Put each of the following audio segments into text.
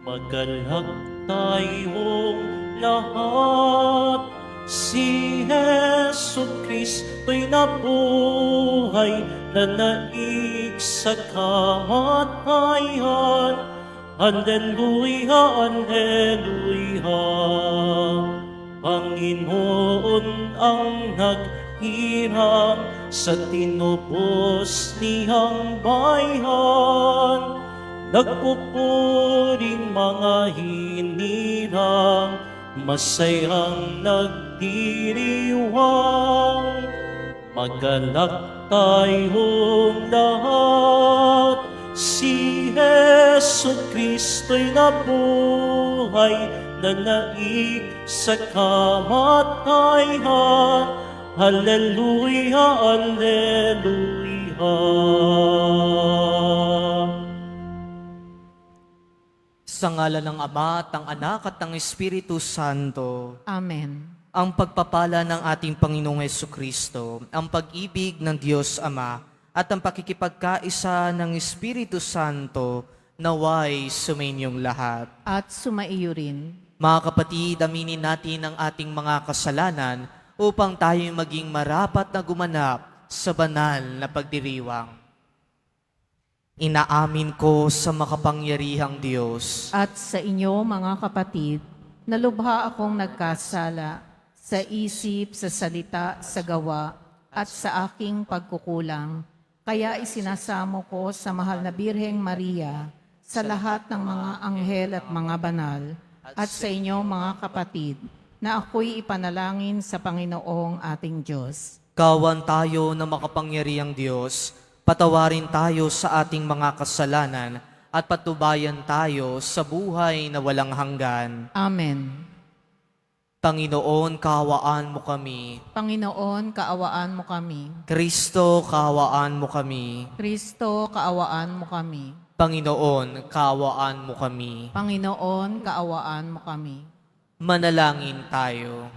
Magalak tayong lahat, si Jesu Kristo'y nabuhay, nanaig sa kamatayan. Alleluia, Alleluia. Panginoon ang naghirang sa tinubos niyang bayan. Nagpupuring mga hinirang, masayang nagdiriwang. Magalak tayong lahat, si Jesu Kristo'y nabuhay, nanaig sa kamatayan. Alleluia, Alleluia. Sa ngalan ng Ama at ng Anak at ng Espiritu Santo. Amen. Ang pagpapala ng ating Panginoong Hesukristo, ang pag-ibig ng Diyos Ama, at ang pakikipagkaisa ng Espiritu Santo, naway sumainyong lahat. At sumaiyo rin. Mga kapatid, aminin natin ang ating mga kasalanan upang tayo maging marapat na gumanap sa banal na pagdiriwang. Inaamin ko sa makapangyarihang Diyos At sa inyo, mga kapatid, na lubha akong nagkasala sa isip, sa salita, sa gawa, at sa aking pagkukulang. Kaya isinasamo ko sa mahal na Birheng Maria, sa lahat ng mga anghel at mga banal, at sa inyo, mga kapatid, na ako'y ipanalangin sa Panginoong ating Diyos. Kawan tayo na makapangyarihang Diyos, patawarin tayo sa ating mga kasalanan at patubayan tayo sa buhay na walang hanggan. Amen. Panginoon, kaawaan mo kami. Panginoon, kaawaan mo kami. Kristo, kaawaan mo kami. Kristo, kaawaan mo kami. Panginoon, kaawaan mo kami. Panginoon, kaawaan mo kami. Manalangin tayo.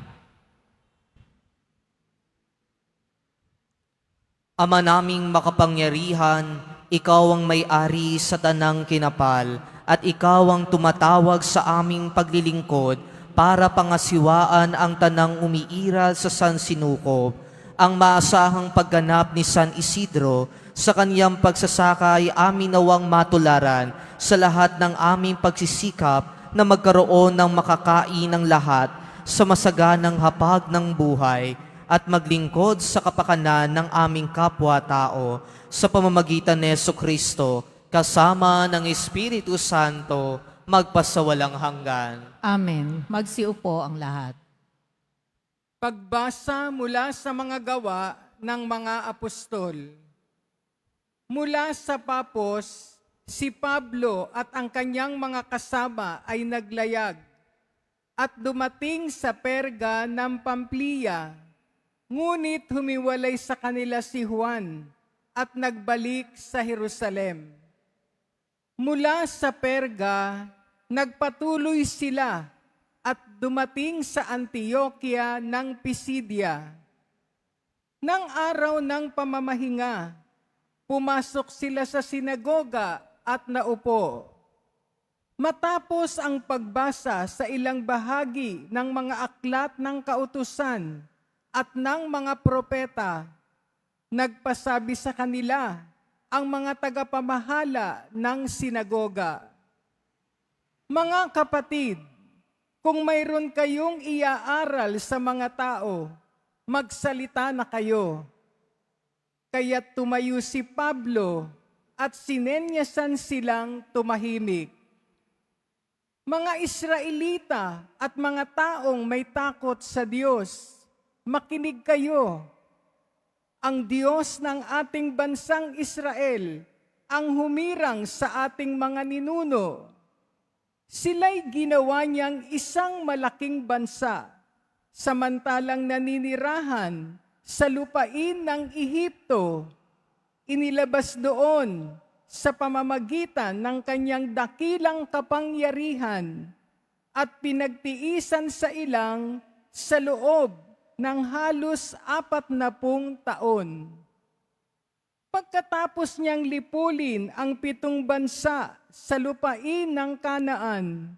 Ama naming makapangyarihan, ikaw ang may-ari sa tanang kinapal, at ikaw ang tumatawag sa aming paglilingkod para pangasiwaan ang tanang umiiral sa San Sinukob, ang maasahang pagganap ni San Isidro sa kaniyang pagsasaka ay amin nawang matularan sa lahat ng aming pagsisikap na magkaroon ng makakain ng lahat sa masaganang hapag ng buhay at maglingkod sa kapakanan ng aming kapwa-tao sa pamamagitan ni Jesucristo kasama ng Espiritu Santo magpasawalang hanggan. Amen. Magsiupo ang lahat. Pagbasa mula sa mga gawa ng mga apostol. Mula sa Papos, si Pablo at ang kanyang mga kasama ay naglayag at dumating sa Perga ng Pamplia. Ngunit humiwalay sa kanila si Juan at nagbalik sa Jerusalem. Mula sa Perga, nagpatuloy sila at dumating sa Antioquia ng Pisidia. Nang araw ng pamamahinga, pumasok sila sa sinagoga at naupo. Matapos ang pagbasa sa ilang bahagi ng mga aklat ng kautusan at ng mga propeta, nagpasabi sa kanila ang mga tagapamahala ng sinagoga. Mga kapatid, kung mayroon kayong iaaral sa mga tao, magsalita na kayo. Kaya tumayo si Pablo at sinenyasan silang tumahimik. Mga Israelita at mga taong may takot sa Diyos, makinig kayo. Ang Diyos ng ating bansang Israel ang humirang sa ating mga ninuno. Sila'y ginawa niyang isang malaking bansa, samantalang naninirahan sa lupain ng Ehipto. Inilabas doon sa pamamagitan ng kanyang dakilang kapangyarihan at pinagtiisan sa ilang sa loob ng halos 40 taon. Pagkatapos niyang lipulin ang 7 bansa sa lupain ng Kanaan,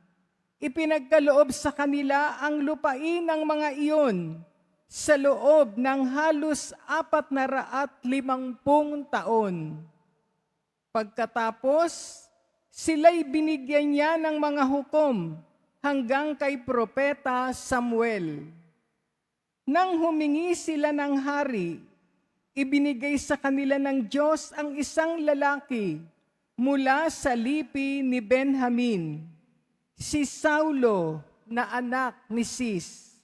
ipinagkaloob sa kanila ang lupain ng mga iyon sa loob ng halos 450 taon. Pagkatapos, sila'y binigyan niya ng mga hukom hanggang kay Propeta Samuel. Nang humingi sila ng hari, ibinigay sa kanila ng Diyos ang isang lalaki mula sa lipi ni Benjamin, si Saulo na anak ni Cis.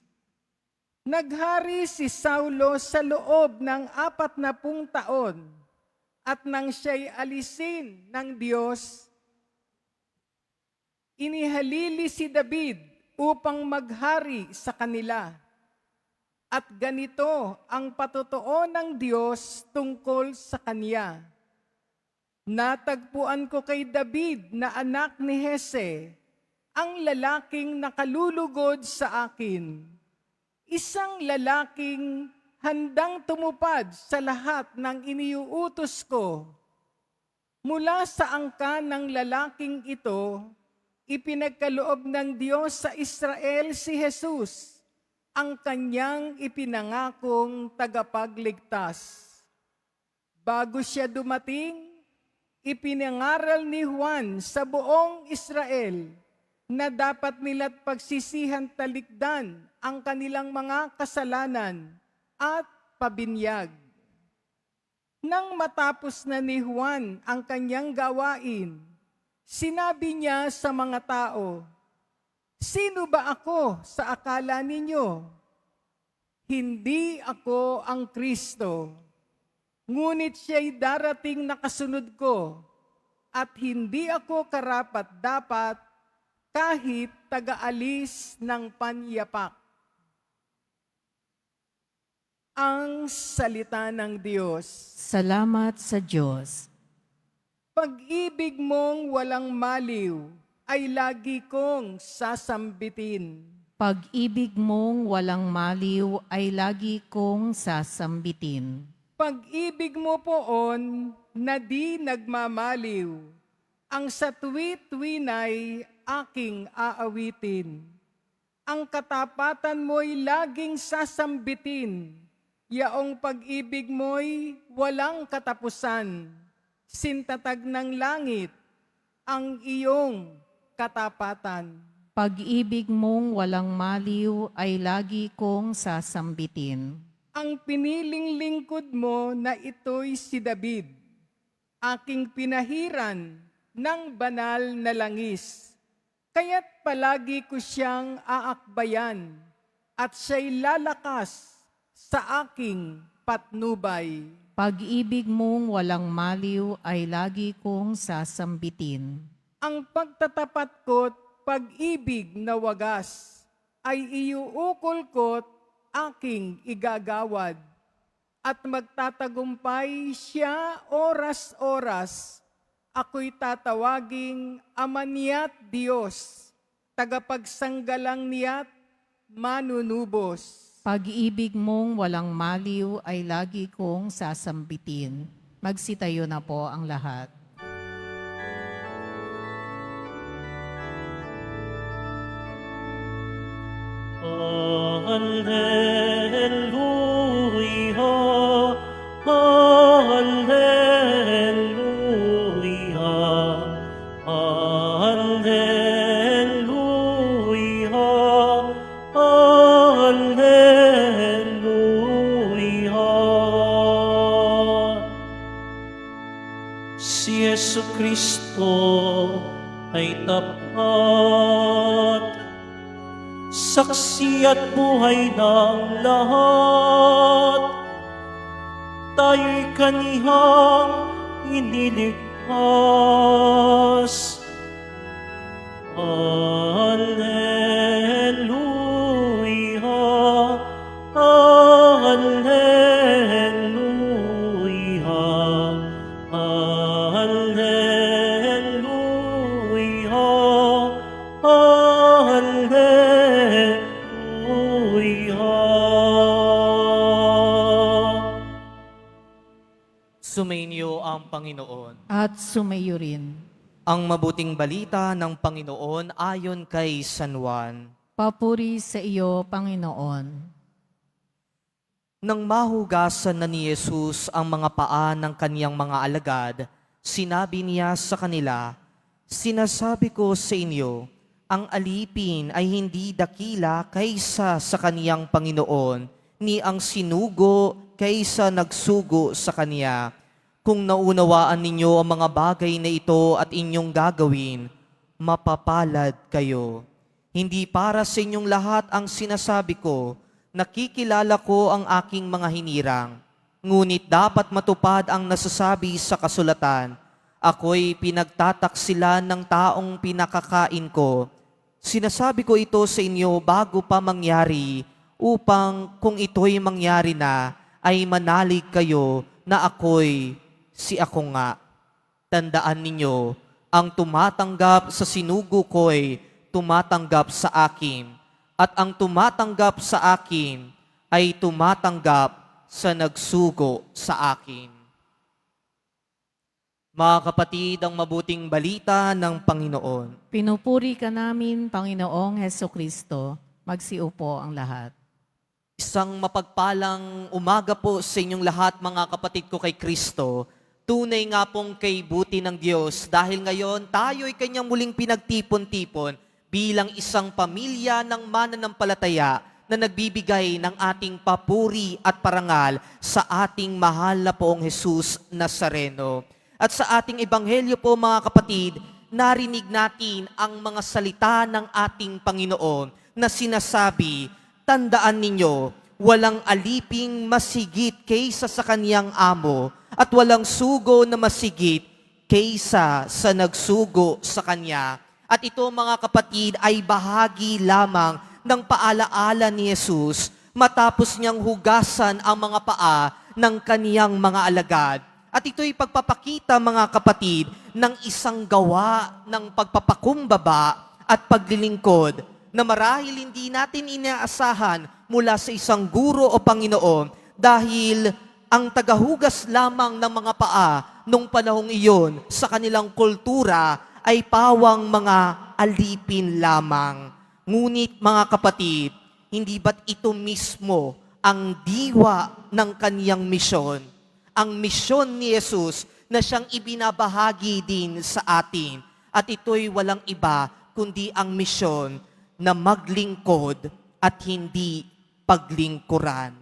Naghari si Saulo sa loob ng 40 taon at nang siya'y alisin ng Diyos, inihalili si David upang maghari sa kanila. At ganito ang patotoo ng Diyos tungkol sa kanya. Natagpuan ko kay David na anak ni Hese, ang lalaking nakalulugod sa akin. Isang lalaking handang tumupad sa lahat ng iniuutos ko. Mula sa angkan ng lalaking ito, ipinagkaloob ng Diyos sa Israel si Jesus, ang kanyang ipinangakong tagapagligtas. Bago siya dumating, ipinangaral ni Juan sa buong Israel na dapat nila't pagsisihan talikdan ang kanilang mga kasalanan at pabinyag. Nang matapos na ni Juan ang kanyang gawain, sinabi niya sa mga tao, "Sino ba ako sa akala ninyo? Hindi ako ang Kristo, ngunit siya'y darating na kasunod ko, at hindi ako karapat-dapat kahit taga-alis ng panyapak." Ang salita ng Diyos. Salamat sa Diyos. Pag-ibig mong walang maliw ay lagi kong sasambitin. Pag-ibig mong walang maliw ay lagi kong sasambitin. Pag-ibig mo poon na di nagmamaliw, ang sa tuwi-tuwina'y aking aawitin. Ang katapatan mo'y laging sasambitin, yaong pag-ibig mo'y walang katapusan. Sintatag ng langit ang iyong katapatan. Pag-ibig mong walang maliw ay lagi kong sasambitin. Ang piniling lingkod mo na ito'y si David, aking pinahiran ng banal na langis. Kaya't palagi ko siyang aakbayan at siya'y lalakas sa aking patnubay. Pag-ibig mong walang maliw ay lagi kong sasambitin. Ang pagtatapat ko't pag-ibig na wagas ay iuukol ko't aking igagawad. At magtatagumpay siya oras-oras. Ako'y tatawaging Ama niya't Diyos, tagapagsanggalang niya't manunubos. Pag-ibig mong walang maliw ay lagi kong sasambitin. Magsitayo na po ang lahat. Alleluia, Alleluia, Alleluia, Alleluia. Si Jesucristo ay tapat, saksi at buhay ng lahat. Tayo'y kanihang iniligtas. Alleluia, Alleluia, Alleluia, Alleluia. Sumainyo ang Panginoon. At sumayo rin. Ang mabuting balita ng Panginoon ayon kay San Juan. Papuri sa iyo, Panginoon. Nang mahugasan na ni Jesus ang mga paa ng kaniyang mga alagad, sinabi niya sa kanila, "Sinasabi ko sa inyo, ang alipin ay hindi dakila kaysa sa kaniyang Panginoon, ni ang sinugo kaysa nagsugo sa kaniya. Kung naunawaan ninyo ang mga bagay na ito at inyong gagawin, mapapalad kayo. Hindi para sa inyong lahat ang sinasabi ko, nakikilala ko ang aking mga hinirang. Ngunit dapat matupad ang nasasabi sa kasulatan, ako'y pinagtataksilan ng taong pinakakain ko. Sinasabi ko ito sa inyo bago pa mangyari, upang kung ito'y mangyari na, ay manalig kayo na ako'y si ako nga. Tandaan ninyo, ang tumatanggap sa sinugo ko'y tumatanggap sa akin, at ang tumatanggap sa akin ay tumatanggap sa nagsugo sa akin." Mga kapatid, ang mabuting balita ng Panginoon. Pinupuri ka namin, Panginoong Heso Kristo. Magsiupo ang lahat. Isang mapagpalang umaga po sa inyong lahat, mga kapatid ko kay Kristo. Tunay nga pong kay buti ng Diyos dahil ngayon tayo'y kanyang muling pinagtipon-tipon bilang isang pamilya ng mananampalataya na nagbibigay ng ating papuri at parangal sa ating mahal na poong Jesus Nazareno. At sa ating ebanghelyo po, mga kapatid, narinig natin ang mga salita ng ating Panginoon na sinasabi, "Tandaan ninyo, walang aliping masigit kaysa sa kaniyang amo, at walang sugo na masigit kaysa sa nagsugo sa kanya." At ito, mga kapatid, ay bahagi lamang ng paalaala ni Jesus matapos niyang hugasan ang mga paa ng kaniyang mga alagad. At ito'y pagpapakita, mga kapatid, ng isang gawa ng pagpapakumbaba at paglilingkod na marahil hindi natin inaasahan mula sa isang guro o Panginoon dahil ang tagahugas lamang ng mga paa nung panahong iyon sa kanilang kultura ay pawang mga alipin lamang. Ngunit, mga kapatid, hindi ba't ito mismo ang diwa ng kaniyang misyon? Ang misyon ni Jesus na siyang ibinabahagi din sa atin. At ito'y walang iba kundi ang misyon na maglingkod at hindi paglingkuran.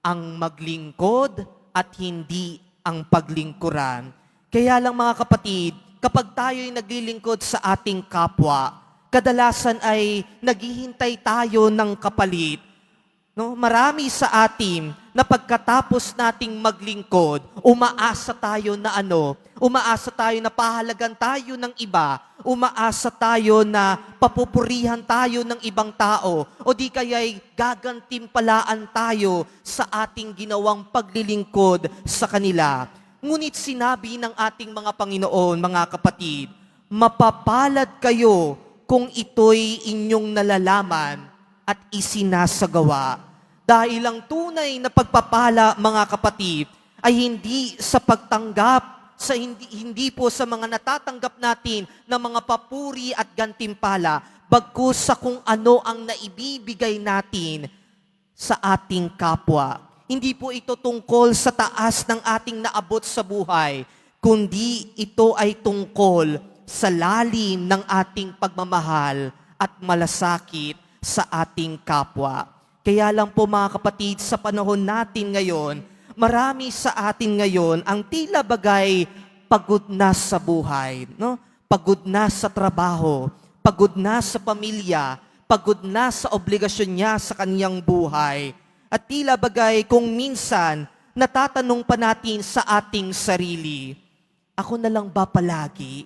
Ang maglingkod at hindi ang paglingkuran. Kaya lang, mga kapatid, kapag tayo'y naglilingkod sa ating kapwa, kadalasan ay naghihintay tayo ng kapalit. No, marami sa atin na pagkatapos nating maglingkod, umaasa tayo na umaasa tayo na pahalagan tayo ng iba, umaasa tayo na papupurihan tayo ng ibang tao, o di kaya'y gagantimpalaan tayo sa ating ginawang paglilingkod sa kanila. Ngunit sinabi ng ating mga Panginoon, mga kapatid, mapapalad kayo kung ito'y inyong nalalaman at isinasagawa. Dahil ang tunay na pagpapala, mga kapatid, ay hindi sa pagtanggap, hindi po sa mga natatanggap natin ng mga papuri at gantimpala, bagkus sa kung ano ang naibibigay natin sa ating kapwa. Hindi po ito tungkol sa taas ng ating naabot sa buhay, kundi ito ay tungkol sa lalim ng ating pagmamahal at malasakit sa ating kapwa. Kaya lang po, mga kapatid, sa panahon natin ngayon, marami sa atin ngayon ang tila bagay pagod na sa buhay, no? Pagod na sa trabaho, pagod na sa pamilya, pagod na sa obligasyon niya sa kanyang buhay. At tila bagay kung minsan natatanong pa natin sa ating sarili, ako na lang ba palagi?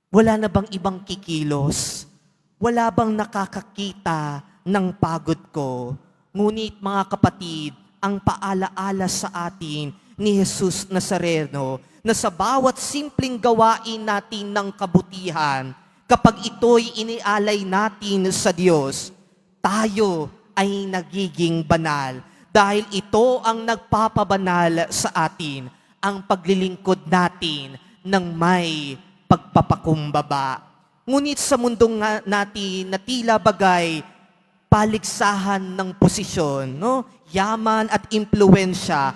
Wala na bang ibang kikilos? Wala bang nakakakita ng pagod ko? Ngunit, mga kapatid, ang paalaala sa atin ni Jesus Nazareno na sa bawat simpleng gawain natin ng kabutihan, kapag ito'y inialay natin sa Diyos, tayo ay nagiging banal. Dahil ito ang nagpapabanal sa atin. ang paglilingkod natin ng may pagpapakumbaba. Ngunit sa mundong natin na tila bagay paligsahan ng posisyon, no? Yaman at impluensya,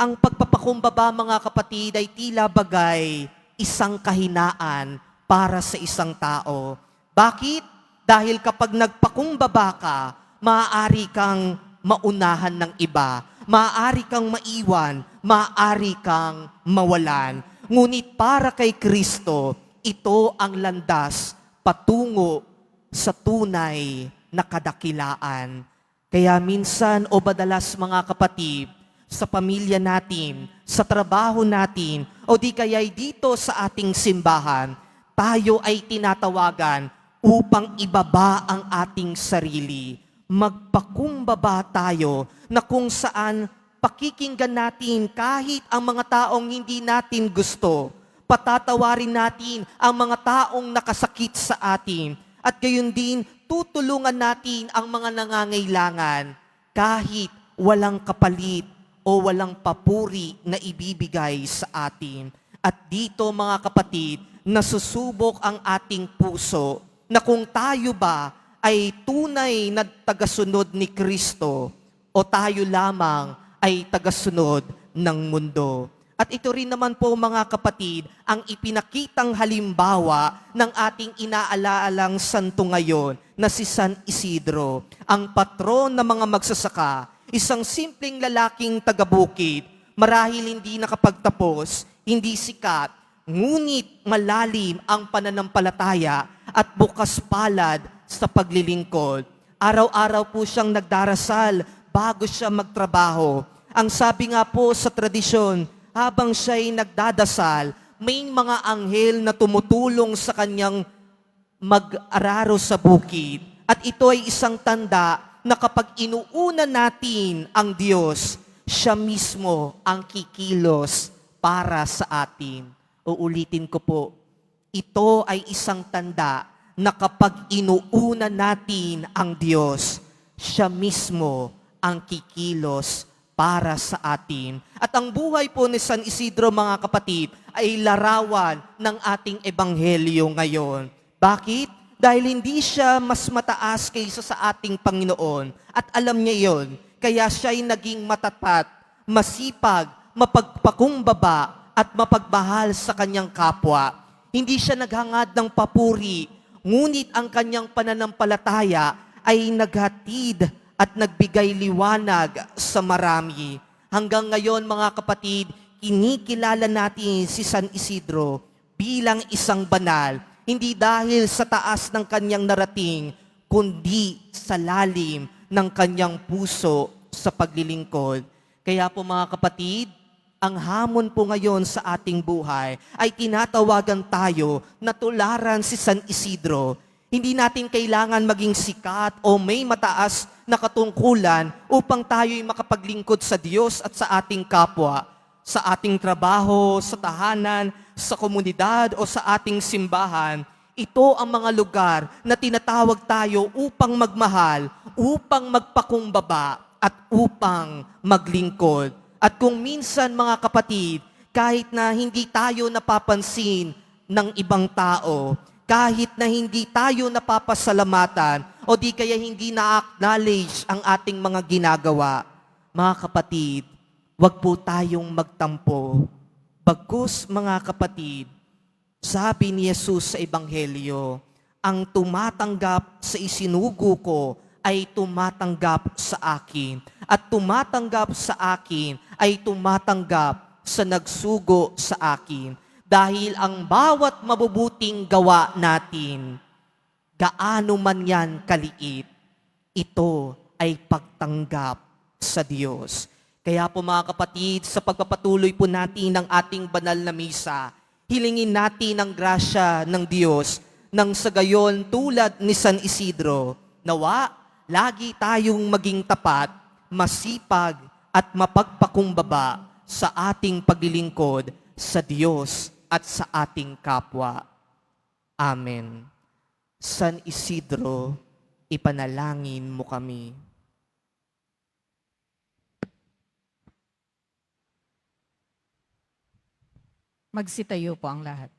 ang pagpapakumbaba, mga kapatid, ay tila bagay isang kahinaan para sa isang tao. Bakit? Dahil kapag nagpakumbaba ka, maaari kang maunahan ng iba, maaari kang maiwan, maaari kang mawalan. Ngunit para kay Kristo, ito ang landas patungo sa tunay na kadakilaan. Kaya minsan o madalas, mga kapatid, sa pamilya natin, sa trabaho natin, o di kaya'y dito sa ating simbahan, tayo ay tinatawagan upang ibaba ang ating sarili. Magpakumbaba tayo na kung saan pakikinggan natin kahit ang mga taong hindi natin gusto. Patatawarin natin ang mga taong nakasakit sa atin. At gayon din, tutulungan natin ang mga nangangailangan kahit walang kapalit o walang papuri na ibibigay sa atin. At dito, mga kapatid, nasusubok ang ating puso na kung tayo ba ay tunay na tagasunod ni Kristo o tayo lamang ay tagasunod ng mundo. At ito rin naman po, mga kapatid, ang ipinakitang halimbawa ng ating inaalaalang santo ngayon na si San Isidro, ang patron ng mga magsasaka, isang simpleng lalaking taga-bukid, marahil hindi nakapagtapos, hindi sikat, ngunit malalim ang pananampalataya at bukas palad sa paglilingkod. Araw-araw po siyang nagdarasal bago siya magtrabaho. Ang sabi nga po sa tradisyon, habang siya'y nagdadasal, may mga anghel na tumutulong sa kanyang mag-araro sa bukid. At ito ay isang tanda na kapag inuuna natin ang Diyos, siya mismo ang kikilos para sa atin. Uulitin ko po, ito ay isang tanda na kapag inuuna natin ang Diyos, siya mismo ang kikilos para sa atin. At ang buhay po ni San Isidro, mga kapatid, ay larawan ng ating ebanghelyo ngayon. Bakit? Dahil hindi siya mas mataas kaysa sa ating Panginoon. At alam niya yon, kaya siya'y naging matapat, masipag, mapagpakumbaba, at mapagmahal sa kanyang kapwa. Hindi siya naghangad ng papuri, ngunit ang kanyang pananampalataya ay naghatid at nagbigay liwanag sa marami. Hanggang ngayon, mga kapatid, kinikilala natin si San Isidro bilang isang banal, hindi dahil sa taas ng kanyang narating, kundi sa lalim ng kanyang puso sa paglilingkod. Kaya po, mga kapatid, ang hamon po ngayon sa ating buhay ay tinatawagan tayo na tularan si San Isidro. Hindi natin kailangan maging sikat o may mataas na katungkulan upang tayo'y makapaglingkod sa Diyos at sa ating kapwa, sa ating trabaho, sa tahanan, sa komunidad o sa ating simbahan. Ito ang mga lugar na tinatawag tayo upang magmahal, upang magpakumbaba at upang maglingkod. At kung minsan, mga kapatid, kahit na hindi tayo napapansin ng ibang tao, kahit na hindi tayo napapasalamatan o di kaya hindi na-acknowledge ang ating mga ginagawa, mga kapatid, wag po tayong magtampo. Bagkus, mga kapatid, sabi ni Jesus sa Ebanghelyo, ang tumatanggap sa isinugo ko ay tumatanggap sa akin. At tumatanggap sa akin ay tumatanggap sa nagsugo sa akin. Dahil ang bawat mabubuting gawa natin, gaano man yan kaliit, ito ay pagtanggap sa Diyos. Kaya po, mga kapatid, sa pagpapatuloy po natin ng ating banal na misa, hilingin natin ang grasya ng Diyos nang sa gayon tulad ni San Isidro, nawa, lagi tayong maging tapat, masipag at mapagpakumbaba sa ating paglilingkod sa Diyos at sa ating kapwa. Amen. San Isidro, ipanalangin mo kami. Magsitayo po ang lahat.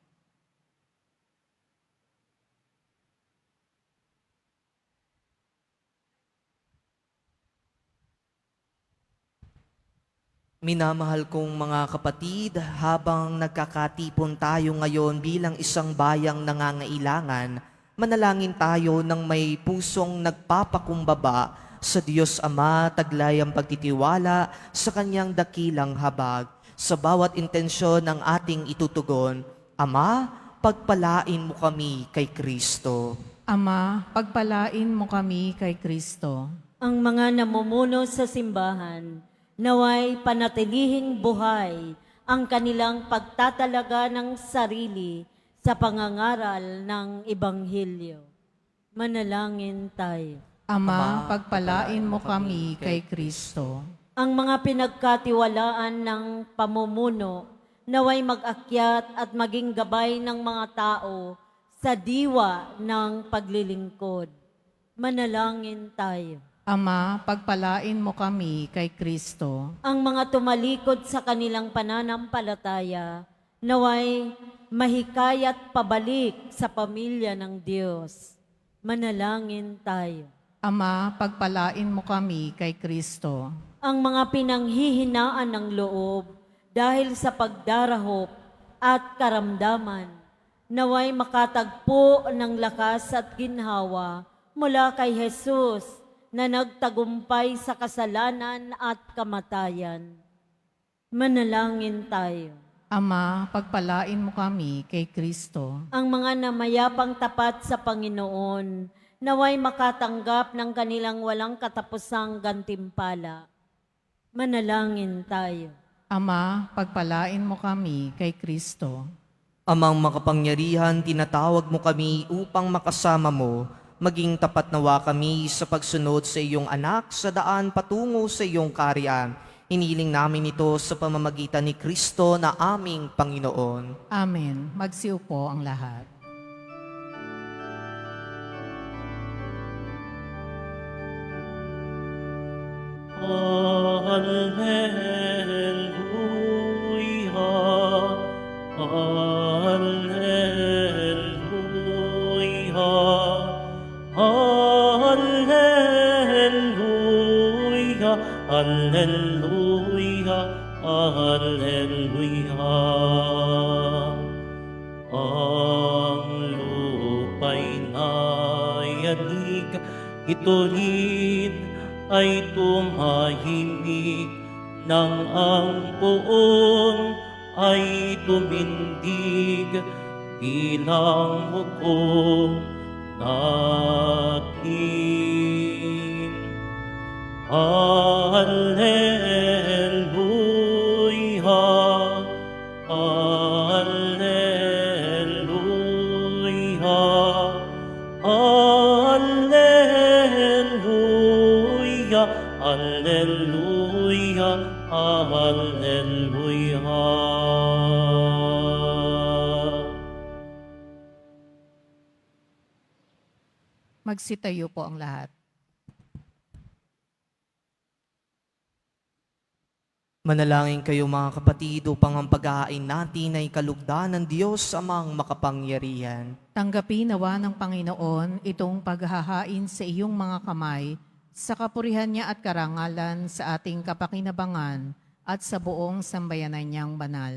Minamahal kong mga kapatid, habang nagkakatipon tayo ngayon bilang isang bayang nangangailangan, manalangin tayo ng may pusong nagpapakumbaba sa Diyos Ama, taglay ang pagtitiwala sa Kanyang dakilang habag. Sa bawat intensyon ng ating itutugon, Ama, pagpalain mo kami kay Kristo. Ama, pagpalain mo kami kay Kristo. Ang mga namumuno sa simbahan, naway panatilihing buhay ang kanilang pagtatalaga ng sarili sa pangangaral ng Ebanghelyo. Manalangin tayo. Ama, pagpalain mo kami kay Kristo. Ang mga pinagkatiwalaan ng pamumuno, naway mag-akyat at maging gabay ng mga tao sa diwa ng paglilingkod. Manalangin tayo. Ama, pagpalain mo kami kay Kristo. Ang mga tumalikod sa kanilang pananampalataya, naway mahikayat pabalik sa pamilya ng Diyos. Manalangin tayo. Ama, pagpalain mo kami kay Kristo. Ang mga pinanghihinaan ng loob dahil sa pagdarahop at karamdaman, naway makatagpo ng lakas at ginhawa mula kay Jesus na nagtagumpay sa kasalanan at kamatayan. Manalangin tayo. Ama, pagpalain mo kami kay Kristo. Ang mga namayapang tapat sa Panginoon, naway makatanggap ng kanilang walang katapusang gantimpala. Manalangin tayo. Ama, pagpalain mo kami kay Kristo. Amang makapangyarihan, tinatawag mo kami upang makasama mo. Maging tapat nawa kami sa pagsunod sa iyong anak sa daan patungo sa iyong kaharian. Hiniling namin ito sa pamamagitan ni Kristo na aming Panginoon. Amen. Magsiupo ang lahat. Alleluia, Alleluia, Alleluia, Alleluia, Alleluia. Ang lupa'y nayanig, ito rin ay tumahimik, nang ang poon ay tumindig bilang hukom natin. Alleluia, Alleluia, Alleluia, Alleluia, Alleluia. Magsitayo po ang lahat. Manalangin kayo mga kapatid upang ang pag-aain natin ay kalugdan ng Diyos Amang makapangyarihan. Tanggapin nawa ng Panginoon itong paghahain sa iyong mga kamay sa kapurihan niya at karangalan sa ating kapakinabangan at sa buong sambayanan niyang banal.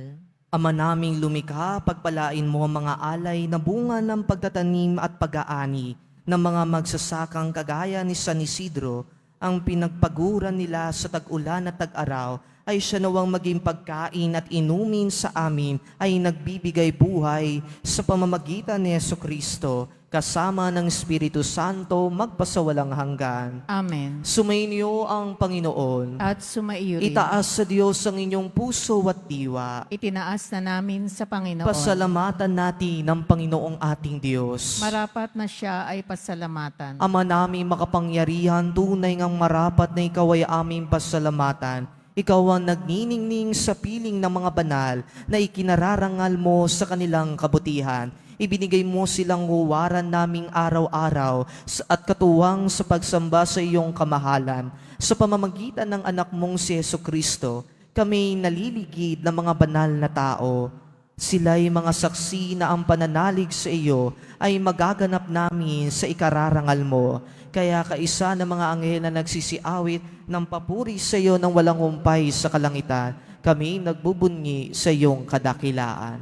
Ama naming lumikha, pagpalain mo ang mga alay na bunga ng pagtatanim at pag-aani ng mga magsasakang kagaya ni San Isidro. Ang pinagpaguran nila sa tag-ulan at tag-araw ay siya nawang maging pagkain at inumin sa amin ay nagbibigay buhay sa pamamagitan ni Jesucristo, kasama ng Espiritu Santo magpasawalang hanggan. Amen. Sumainyo ang Panginoon. At sumaiyo rin. Itaas sa Diyos ang inyong puso at diwa. Itinaas na namin sa Panginoon. Pasalamatan natin ang Panginoong ating Diyos. Marapat na siya ay pasalamatan. Ama namin makapangyarihan, tunay ngang marapat na ikaw ay aming pasalamatan. Ikaw ang nagniningning sa piling ng mga banal na ikinararangal mo sa kanilang kabutihan. Ibinigay mo silang huwaran naming araw-araw at katuwang sa pagsamba sa iyong kamahalan. Sa pamamagitan ng anak mong si Jesucristo, kami naliligid ng mga banal na tao. Sila'y mga saksi na ang pananalig sa iyo ay magaganap namin sa ikararangal mo. Kaya kaisa ng mga anghel na nagsisiawit ng papuri sa iyo ng walang humpay sa kalangitan, kami nagbubunyi sa iyong kadakilaan.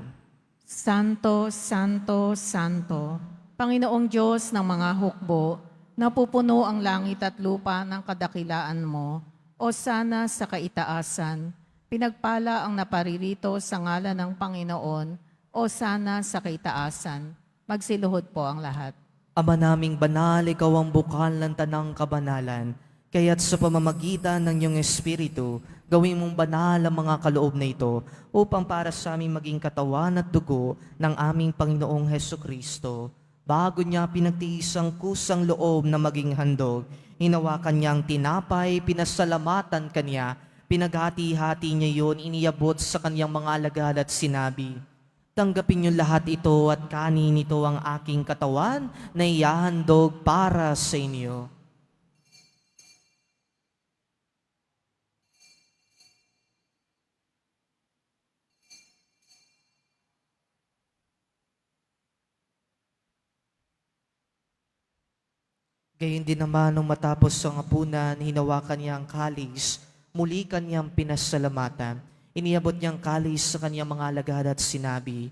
Santo, Santo, Santo, Panginoong Diyos ng mga hukbo, napupuno ang langit at lupa ng kadakilaan mo, o sana sa kaitaasan. Pinagpala ang naparirito sa ngalan ng Panginoon, o sana sa kaitaasan. Magsiluhod po ang lahat. Ama naming banal, ikaw ang bukal ng tanang kabanalan. Kaya't sa pamamagitan ng iyong Espiritu, gawin mong banal ang mga kaloob na ito upang para sa aming maging katawan at dugo ng aming Panginoong Hesukristo. Bago niya pinagtiis ang kusang loob na maging handog, hinawakan niyang tinapay, pinasalamatan kanya, pinaghati-hati niya yon, iniabot sa kanyang mga alagad at sinabi, tanggapin niyo lahat ito at kanin ito ang aking katawan na ihahandog para sa inyo. Gayon din naman nung matapos ang hapunan, hinawakan niya ang kalis, muli kanyang pinasalamatan. Iniabot niyang kalis sa kanyang mga alagad at sinabi,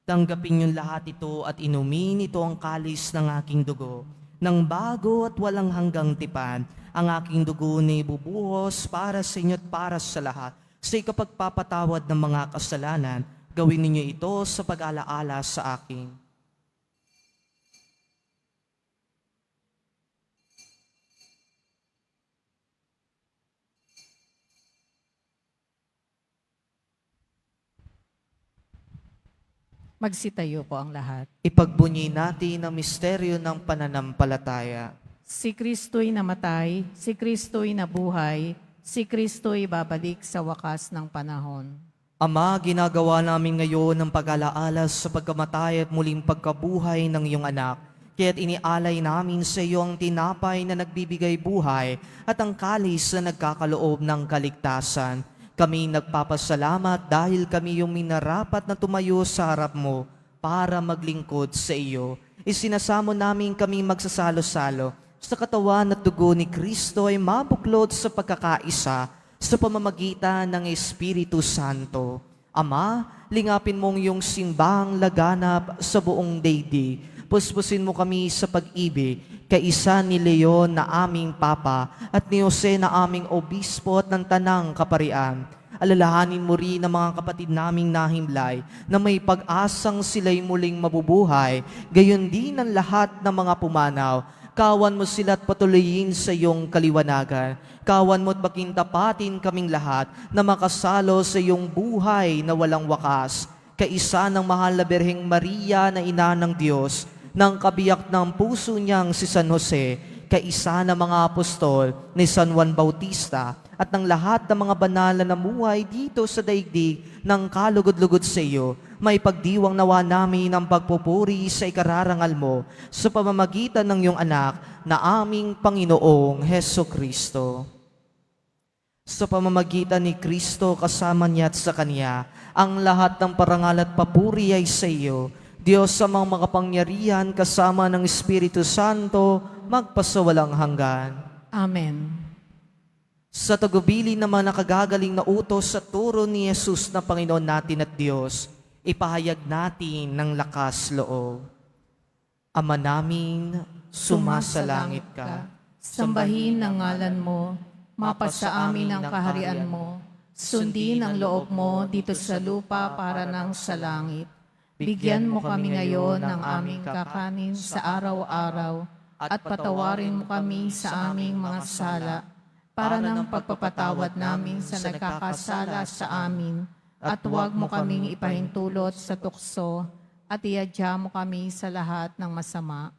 tanggapin niyo lahat ito at inumin ito ang kalis ng aking dugo. Nang bago at walang hanggang tipan, ang aking dugo na ibubuhos para sa inyo at para sa lahat. Sa ikapagpapatawad ng mga kasalanan, gawin ninyo ito sa pag-alaala sa akin. Magsitayo po ang lahat. Ipagbunyi natin ang misteryo ng pananampalataya. Si Kristo'y namatay, si Kristo'y nabuhay, si Kristo'y babalik sa wakas ng panahon. Ama, ginagawa namin ngayon ang pag-alaala sa pagkamatay at muling pagkabuhay ng iyong anak. Kaya't inialay namin sa iyo ang tinapay na nagbibigay buhay at ang kalis na nagkakaloob ng kaligtasan. Kami nagpapasalamat dahil kami yung minarapat na tumayo sa harap mo para maglingkod sa iyo. Isinasamo namin kami magsasalo-salo sa katawan at dugo ni Kristo ay mabuklod sa pagkakaisa sa pamamagitan ng Espiritu Santo. Ama, lingapin mong iyong simbang laganap sa buong daigdig. Puspusin mo kami sa pag-ibig, kaisa ni Leon na aming Papa at ni Jose na aming Obispo at ng Tanang Kaparian. Alalahanin mo rin ang mga kapatid naming nahimlay na may pag-asang sila'y muling mabubuhay, gayon din ang lahat ng mga pumanaw. Kawan mo sila at patuloyin sa iyong kaliwanagan. Kawan mo at makintapatin kaming lahat na makasalo sa iyong buhay na walang wakas. Kaisa ng mahal na Birheng Maria na ina ng Diyos, ng kabiyak ng puso niyang si San Jose, kaisa ng mga apostol ni San Juan Bautista, at ng lahat ng mga banal na namuhay dito sa daigdig ng kalugod-lugod sa iyo, may pagdiwang nawa namin ang pagpupuri sa ikararangal mo sa pamamagitan ng iyong anak na aming Panginoong Hesukristo. Sa pamamagitan ni Kristo kasama niya at sa Kanya, ang lahat ng parangal at papuri ay sa iyo, Diyos amang makapangyarihan kasama ng Espiritu Santo, magpasawalang hanggan. Amen. Sa tagubili naman nakagagaling na utos sa turo ni Jesus na Panginoon natin at Diyos, ipahayag natin ng lakas loob. Ama namin, sumasalangit ka. Sambahin ang ngalan mo, mapasa amin ang kaharian mo, sundin ang loob mo dito sa lupa para nang sa langit. Bigyan mo kami ngayon ng aming kakanin sa araw-araw at patawarin mo kami sa aming mga sala para ng pagpapatawad namin sa nagkakasala sa amin at huwag mo kaming ipahintulot sa tukso at iadya mo kami sa lahat ng masama.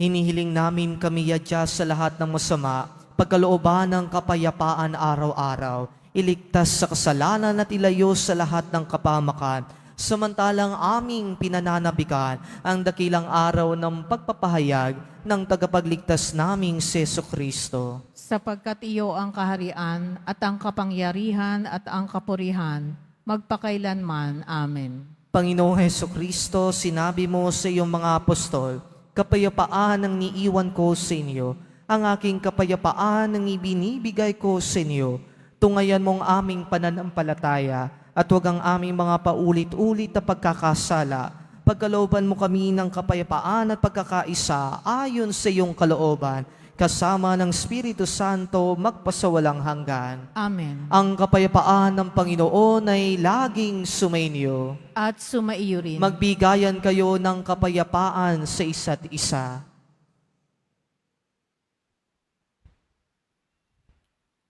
Hinihiling namin kami yadya sa lahat ng masama, pagkalooban ng kapayapaan araw-araw, iligtas sa kasalanan at ilayo sa lahat ng kapamakan, samantalang aming pinananabikan ang dakilang araw ng pagpapahayag ng tagapagligtas naming si Jesucristo. Sapagkat iyo ang kaharian at ang kapangyarihan at ang kapurihan magpakailanman. Amen. Panginoong Heso Kristo, sinabi mo sa iyong mga apostol, kapayapaan ang niiwan ko sa inyo, ang aking kapayapaan ang ibinibigay ko sa inyo. Tungayan mong aming pananampalataya at huwag ang aming mga paulit-ulit na pagkakasala. Pagkalooban mo kami ng kapayapaan at pagkakaisa ayon sa iyong kalooban, kasama ng Espiritu Santo magpasawalang hanggan. Amen. Ang kapayapaan ng Panginoon ay laging sumainyo. At sumaiyo rin. Magbigayan kayo ng kapayapaan sa isa't isa.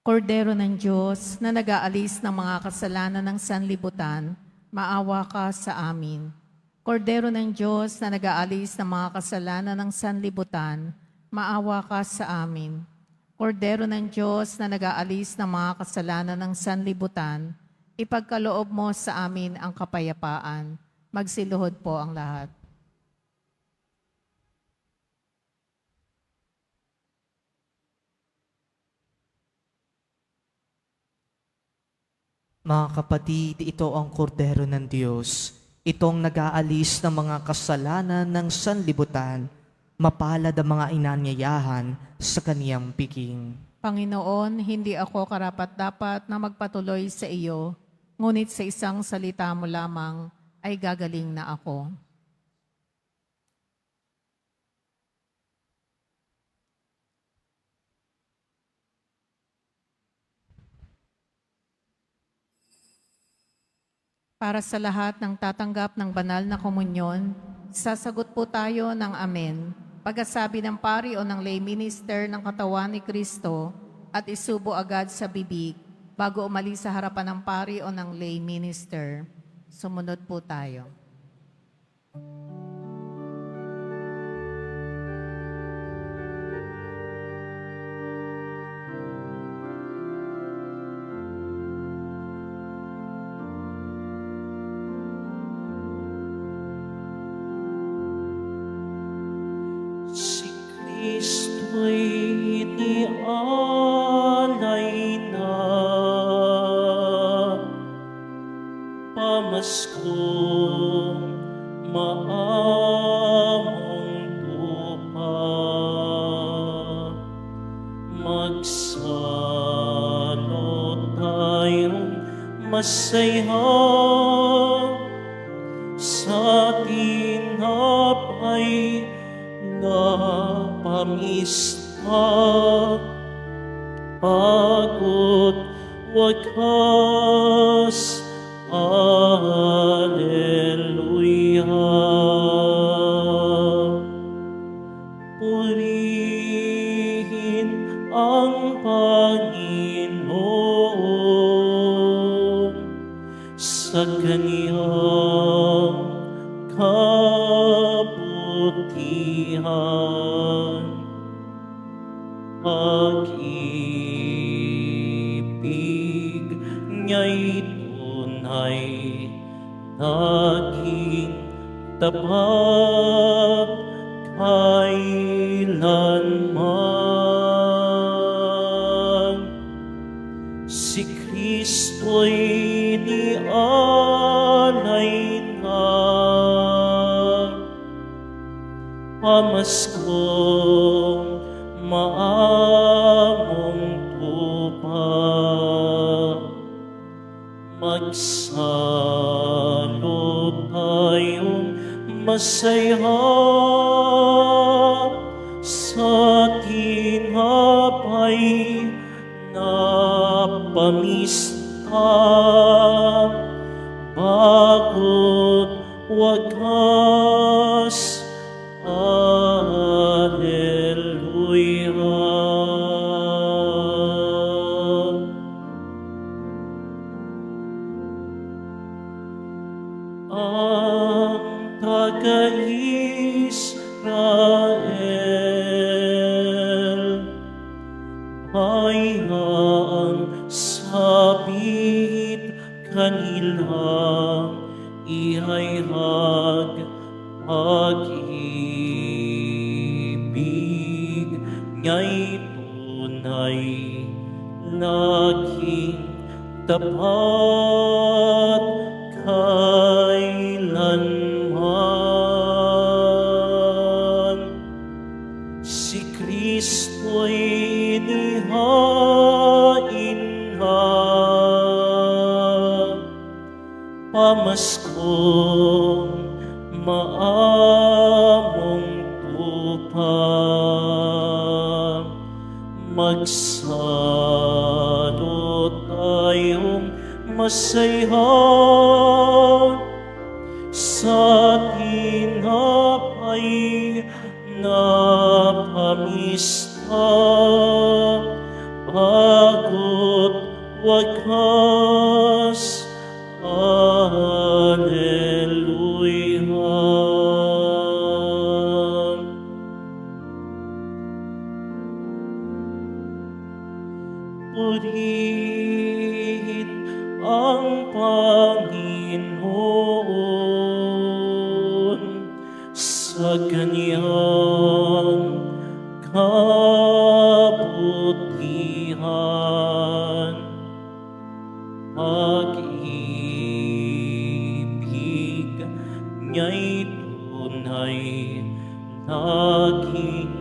Kordero ng Diyos na nag-aalis ng mga kasalanan ng sanlibutan, maawa ka sa amin. Kordero ng Diyos na nag-aalis ng mga kasalanan ng sanlibutan, maawa ka sa amin. Kordero ng Diyos na nag-aalis ng mga kasalanan ng sanlibutan, ipagkaloob mo sa amin ang kapayapaan. Magsiluhod po ang lahat. Mga kapatid, ito ang kordero ng Diyos. Itong nag-aalis ng mga kasalanan ng sanlibutan. Mapalad ang mga inanyayahan sa kaniyang piking. Panginoon, hindi ako karapat-dapat na magpatuloy sa iyo, ngunit sa isang salita mo lamang ay gagaling na ako. Para sa lahat ng tatanggap ng banal na komunyon, sasagot po tayo ng Amen. Pagkasabi ng pari o ng lay minister ng katawan ni Kristo at isubo agad sa bibig bago umalis sa harapan ng pari o ng lay minister. Sumunod po tayo. Si Kristo'y inialay na, pamaskong maamong tupa. Magsalo tayong masaya sa tinapay na pamista, pagod wakas, Alleluia. Purihin ang Panginoon sa kaniyang kabutihan. Pag-ibig niya'y tunay, naging tapat kailanman. Si Kristo'y nialay na, pamaskong maamong tupa. Magsalo tayong masaya sa tinapay na pamista, bago't wagas, Alleluia. Ang taga-Israel ay ang sabit kanilang ihayag. Pag-ibig niya'y tunay, naging tapat kailanman. Si Kristo'y inihain na, pamaskong maamong tupa, magsalo tayong masayaw sa tinapay na pamista, bago't wakas. Alleluia. Purihin ang Panginoon sa kanyang kabutihan. Pag-ibig niya'y tunay, laging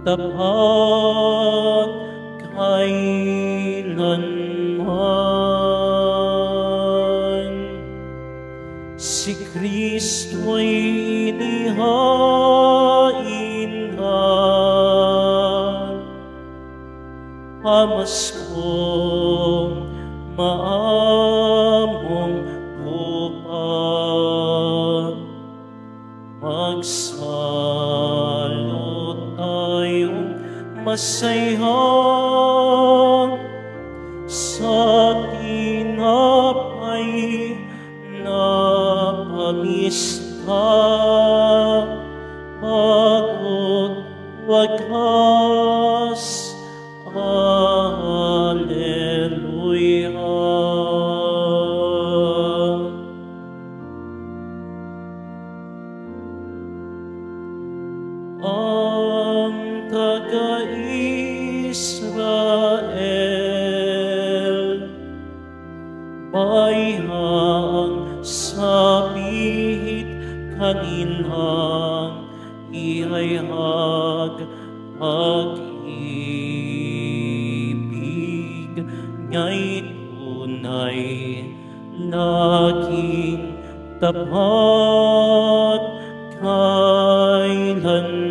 tapat kailanman. Si Kristo'y inihain na, pamaskong maamong tupa, magsalo tayong masayaw sa tinapay na pamista, bago't wakas. Alleluia. Ang taga-Israel, bayang sabihit kanilang ihayag, pag-ibig niya'y tunay, laging tapat kailanman.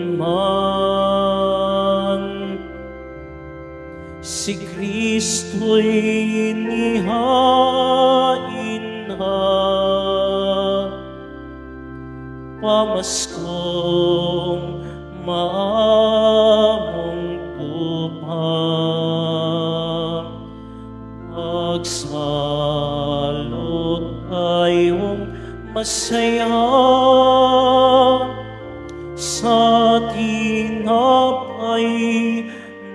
Si Kristo'y inihain na, pamaskong maamong tupa, magsalo tayong masayaw sa tinapay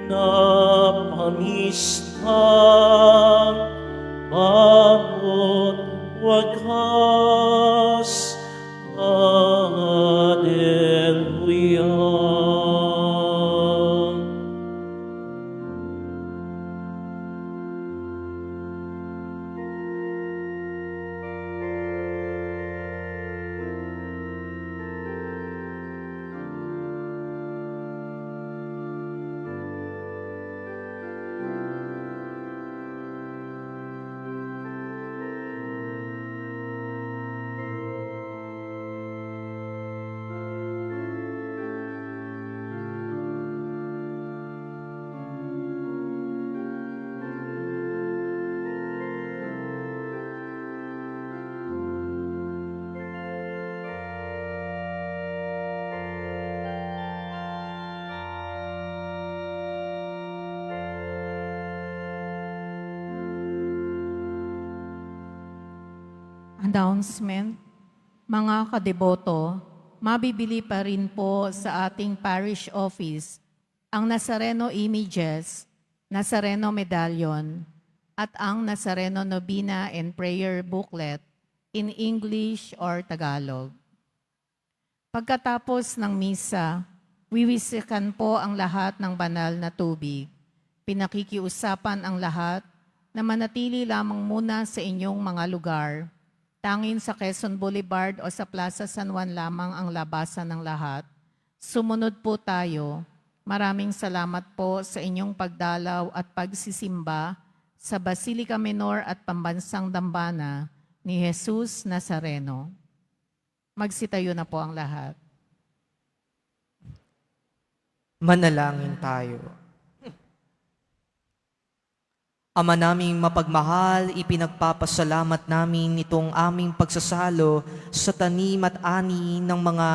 na pamista, bago't wakas. Alleluia. Announcement. Mga kadeboto, mabibili pa rin po sa ating parish office ang Nazareno images, Nazareno medallion, at ang Nazareno Novena and Prayer booklet in English or Tagalog. Pagkatapos ng misa, wiwisikan po ang lahat ng banal na tubig. Pinakikiusapan ang lahat na manatili lamang muna sa inyong mga lugar. Tangin sa Quezon Boulevard o sa Plaza San Juan lamang ang labasan ng lahat. Sumunod po tayo. Maraming salamat po sa inyong pagdalaw at pagsisimba sa Basilica Minor at Pambansang Dambana ni Jesus Nazareno. Magsitayo na po ang lahat. Manalangin tayo. Ama naming mapagmahal, ipinagpapasalamat namin itong aming pagsasalo sa tanim at ani ng mga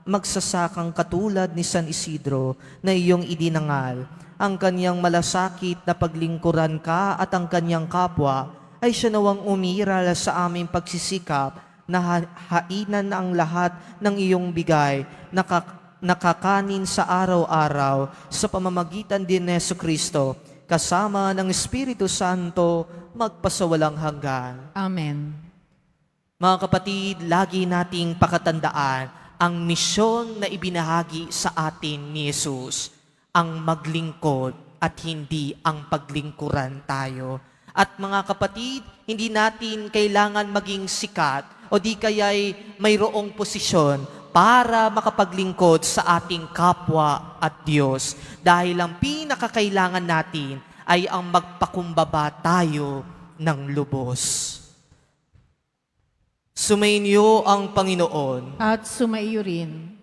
magsasakang katulad ni San Isidro na iyong idinangal. Ang kanyang malasakit na paglingkuran ka at ang kanyang kapwa ay siya nawang umiral sa aming pagsisikap na hainan ang lahat ng iyong bigay, nakakanin sa araw-araw sa pamamagitan din ni Jesucristo, kasama ng Espiritu Santo, magpasawalang hanggan. Amen. Mga kapatid, lagi nating pakatandaan ang misyon na ibinahagi sa atin ni Jesus, ang maglingkod at hindi ang paglingkuran tayo. At mga kapatid, hindi natin kailangan maging sikat o di kaya'y mayroong posisyon para makapaglingkod sa ating kapwa at Diyos. Dahil ang pinakakailangan natin ay ang magpakumbaba tayo ng lubos. Sumainyo ang Panginoon. At sumaiyo rin.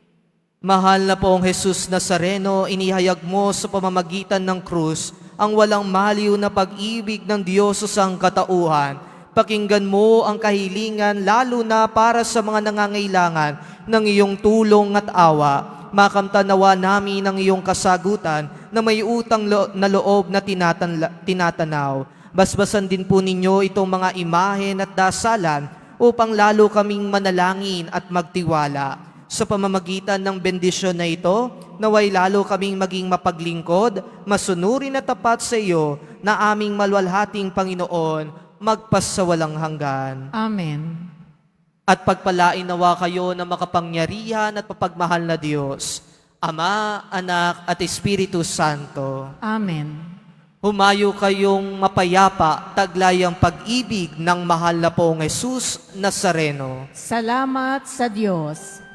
Mahal na poong Jesus Nazareno, inihayag mo sa pamamagitan ng krus ang walang maliw na pag-ibig ng Diyos sa sangkatauhan. Pakinggan mo ang kahilingan lalo na para sa mga nangangailangan ng iyong tulong at awa. Makamtanawa namin ang iyong kasagutan na may utang na loob na tinatanaw. Basbasan din po ninyo itong mga imahen at dasalan upang lalo kaming manalangin at magtiwala. Sa pamamagitan ng bendisyon na ito, naway lalo kaming maging mapaglingkod, masunurin at tapat sa iyo na aming malwalhating Panginoon, magpasawalang hanggan. Amen. At pagpalain nawa kayo ng makapangyarihan at papagmahal na Diyos, Ama, Anak at Espiritu Santo. Amen. Humayo kayong mapayapa, taglay ang pag-ibig ng mahal na poong Jesus Nazareno. Salamat sa Diyos.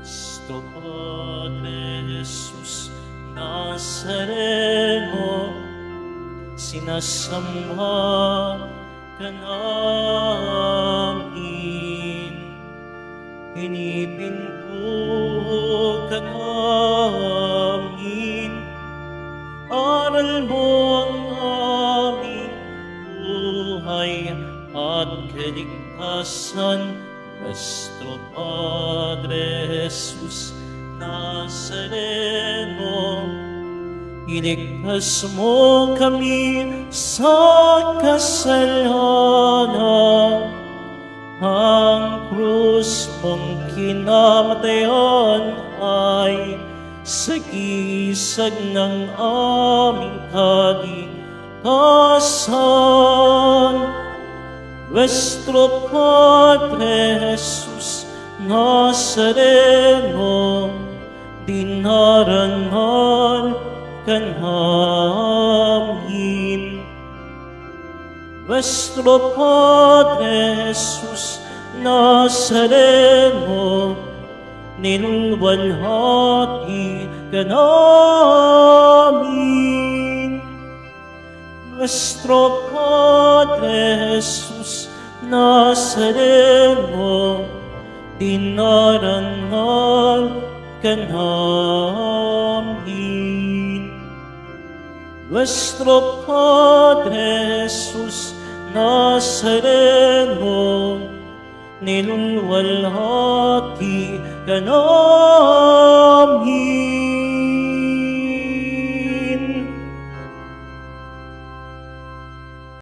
Cristo Padre Jesus Nazareno, sinasamba ka namin, pinipinto ka namin, aral mo ang aming buhay at kaligtasan. Nuestro Padre Jesus Nazareno, iligtas mo kami sa kasalanan. Ang krus mong kinamatayan ay sagisag ng aming kaligtasan. Nuestro Padre Jesus Nazareno, dinarangal ka namin. Nuestro Padre Jesus Nazareno, nilwalhati ka namin. Nuestro Padre Jesus Nazareno, dinarangal ka namin. Nuestro Padre Jesus Nazareno, nilwalhati ka namin.